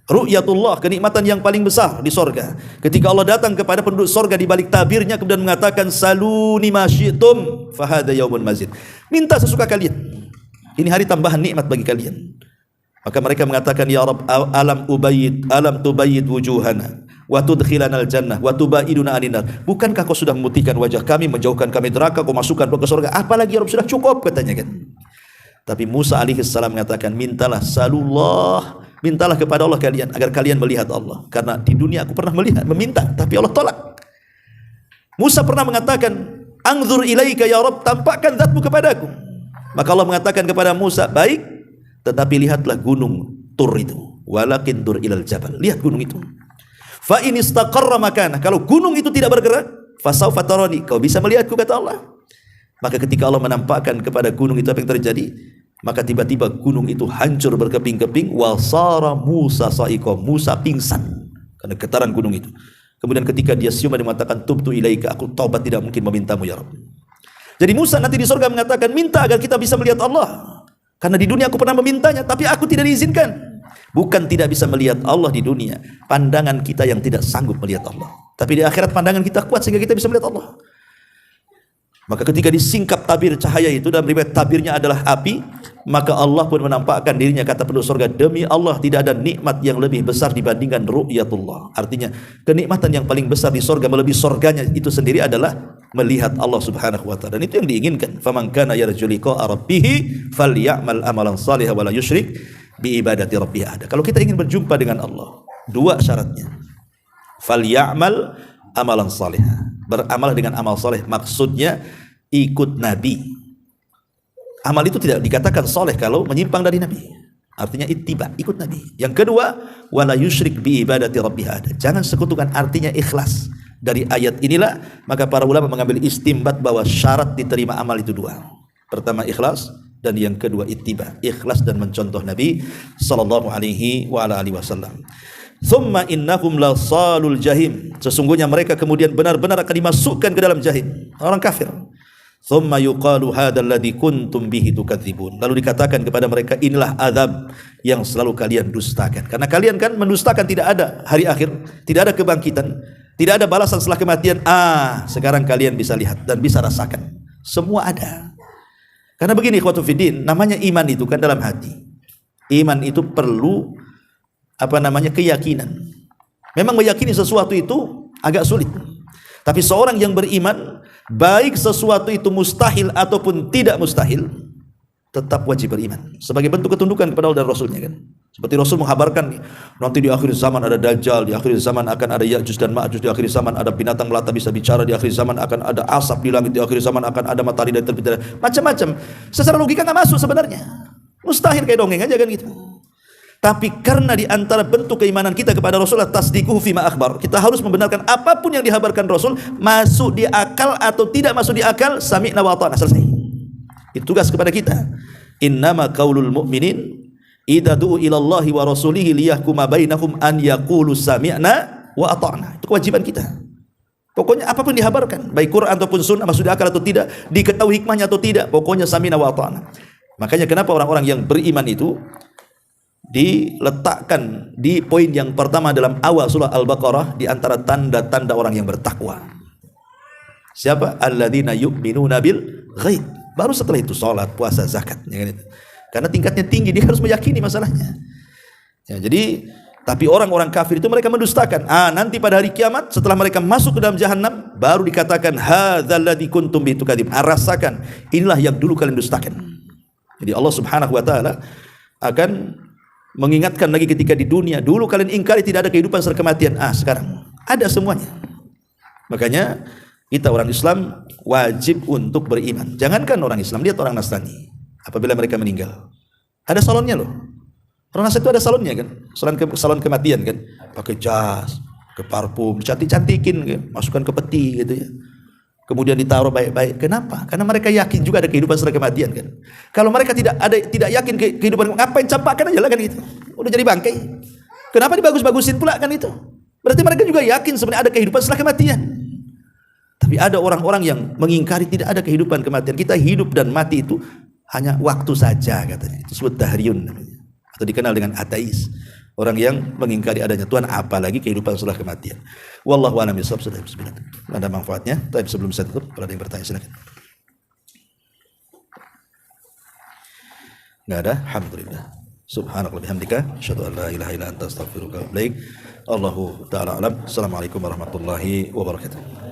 Ru'yatullah, kenikmatan yang paling besar di sorga. Ketika Allah datang kepada penduduk sorga di balik tabirnya kemudian mengatakan, saluni ma syi'tum fahada yaumun mazid. Minta sesuka kalian. Ini hari tambahan nikmat bagi kalian. Maka mereka mengatakan, ya Rabb, alam tubayyid wujuhana wa tudkhilana al-jannah wa tubaiduna aninnar. Bukankah kau sudah memutihkan wajah kami, menjauhkan kami neraka, kau masukkan ke surga? Apalagi ya Rabb, sudah cukup katanya kan. Tapi Musa alaihi salam mengatakan, mintalah, salullah, mintalah kepada Allah kalian agar kalian melihat Allah. Karena di dunia aku pernah meminta, tapi Allah tolak. Musa pernah mengatakan, anzur ilaika ya Rabb, tampakkan zatmu kepadaku. Maka Allah mengatakan kepada Musa, baik, tetapi lihatlah gunung Tur itu. Walakin dur ilal jabal, lihat gunung itu. Fa in istaqarra makanah, kalau gunung itu tidak bergerak, fasaufa tarani, kau bisa melihatku kata Allah. Maka ketika Allah menampakkan kepada gunung itu apa yang terjadi, maka tiba-tiba gunung itu hancur berkeping-keping. Wasara Musa sa'iqah, Musa pingsan karena getaran gunung itu. Kemudian ketika dia siuman dia mengatakan, tubtu ilaika, aku taubat, tidak mungkin memintamu ya Rabb. Jadi Musa nanti di surga mengatakan, minta agar kita bisa melihat Allah, karena di dunia aku pernah memintanya tapi aku tidak diizinkan. Bukan tidak bisa melihat Allah di dunia, pandangan kita yang tidak sanggup melihat Allah. Tapi di akhirat pandangan kita kuat sehingga kita bisa melihat Allah. Maka ketika disingkap tabir cahaya itu, dalam riwayat tabirnya adalah api, maka Allah pun menampakkan dirinya, kata penduduk surga, demi Allah tidak ada nikmat yang lebih besar dibandingkan ru'yatullah. Artinya kenikmatan yang paling besar di surga melebihi surganya itu sendiri adalah melihat Allah subhanahu wa ta'ala. Dan itu yang diinginkan. Faman kana yarju liqa'a rabbih falyamal amalan salihan wa la yusyrik bi ibadati rabbih ahada. Kalau kita ingin berjumpa dengan Allah, dua syaratnya. Falyamal amalan salihan, beramal dengan amal saleh, maksudnya ikut Nabi. Amal itu tidak dikatakan soleh kalau menyimpang dari Nabi, artinya ittiba, ikut Nabi. Yang kedua, wala yusyrik bi ibadati rabbih ahada, jangan sekutukan, artinya ikhlas. Dari ayat inilah maka para ulama mengambil istimbat bahwa syarat diterima amal itu dua. Pertama ikhlas, dan yang kedua ittiba, ikhlas dan mencontoh Nabi sallallahu alaihi wa ala alihi wasallam. Thumma innahum lasalul jahim, sesungguhnya mereka kemudian benar-benar akan dimasukkan ke dalam jahim, orang kafir. Thumma yuqalu hadzal ladzi kuntum bihi tukadzibun, lalu dikatakan kepada mereka, inilah azab yang selalu kalian dustakan. Karena kalian kan mendustakan tidak ada hari akhir, tidak ada kebangkitan, tidak ada balasan setelah kematian. Sekarang kalian bisa lihat dan bisa rasakan, semua ada. Karena begini ikhwatu fiddin, namanya iman itu kan dalam hati. Iman itu perlu keyakinan. Memang meyakini sesuatu itu agak sulit. Tapi seorang yang beriman, baik sesuatu itu mustahil ataupun tidak mustahil, tetap wajib beriman sebagai bentuk ketundukan kepada Allah dan Rasulnya kan. Seperti Rasul menghabarkan, nanti di akhir zaman ada Dajjal, di akhir zaman akan ada Ya'juj dan Ma'juj, di akhir zaman ada binatang melata bisa bicara, di akhir zaman akan ada asap di langit, di akhir zaman akan ada matahari dan terbit, macam-macam. Secara logika nggak masuk sebenarnya, mustahil, kayak dongeng aja kan gitu. Tapi karena di antara bentuk keimanan kita kepada Rasulullah, tasdiquhu fima akhbar, kita harus membenarkan apapun yang dihabarkan Rasul, masuk di akal atau tidak masuk di akal, sami'na wa ata'na, selesai. Itu tugas kepada kita. Innama qaulul mu'minin idza du'u ila Allahi wa rasulihi liyahkuma bainahum an yaqulu sami'na wa ata'na. Itu kewajiban kita. Pokoknya apapun dihabarkan, baik Quran ataupun sunnah, masuk di akal atau tidak, diketahui hikmahnya atau tidak, pokoknya sami'na wa ata'na. Makanya kenapa orang-orang yang beriman itu diletakkan di poin yang pertama dalam awal surah Al-Baqarah di antara tanda-tanda orang yang bertakwa. Siapa? Alladzina yu'minuna bil ghaib. Baru setelah itu salat, puasa, zakat, ya kan itu. Karena tingkatnya tinggi, dia harus meyakini masalahnya. Ya, jadi tapi orang-orang kafir itu mereka mendustakan. Nanti pada hari kiamat setelah mereka masuk ke dalam jahanam baru dikatakan hadzal ladzi kuntum bihi tukadzib. Rasakan, inilah yang dulu kalian dustakan. Jadi Allah Subhanahu wa taala akan mengingatkan lagi ketika di dunia, dulu kalian ingkari tidak ada kehidupan setelah kematian. Sekarang ada semuanya. Makanya kita orang Islam wajib untuk beriman. Jangankan orang Islam, lihat orang Nasrani. apabila mereka meninggal. Ada salonnya loh. Orang Nasrani itu ada salonnya kan, salon kematian kan, pakai jas, ke parfum, dicantik-cantikin, kan? Masukkan ke peti gitu ya. Kemudian ditaruh baik-baik. Kenapa? Karena mereka yakin juga ada kehidupan setelah kematian kan. Kalau mereka tidak yakin kehidupan, ngapain campakkan aja lah kan gitu. Udah jadi bangkai. Kenapa dibagus-bagusin pula kan itu? Berarti mereka juga yakin sebenarnya ada kehidupan setelah kematian. Tapi ada orang-orang yang mengingkari tidak ada kehidupan kematian. Kita hidup dan mati itu hanya waktu saja katanya. Itu disebut dahriyun namanya. Atau dikenal dengan ateis. Orang yang mengingkari adanya Tuhan, apalagi kehidupan setelah kematian. Wallahu a'lam bishawab. Sudah bismillah. Ada manfaatnya. Tapi sebelum saya tutup, kalau ada yang bertanya silakan. Enggak ada? Alhamdulillah. Subhanallah bihamdika, asyhadu an la ilaha illa anta astaghfiruka wa atubu ilaik. Allahu ta'ala alam. Assalamualaikum warahmatullahi wabarakatuh.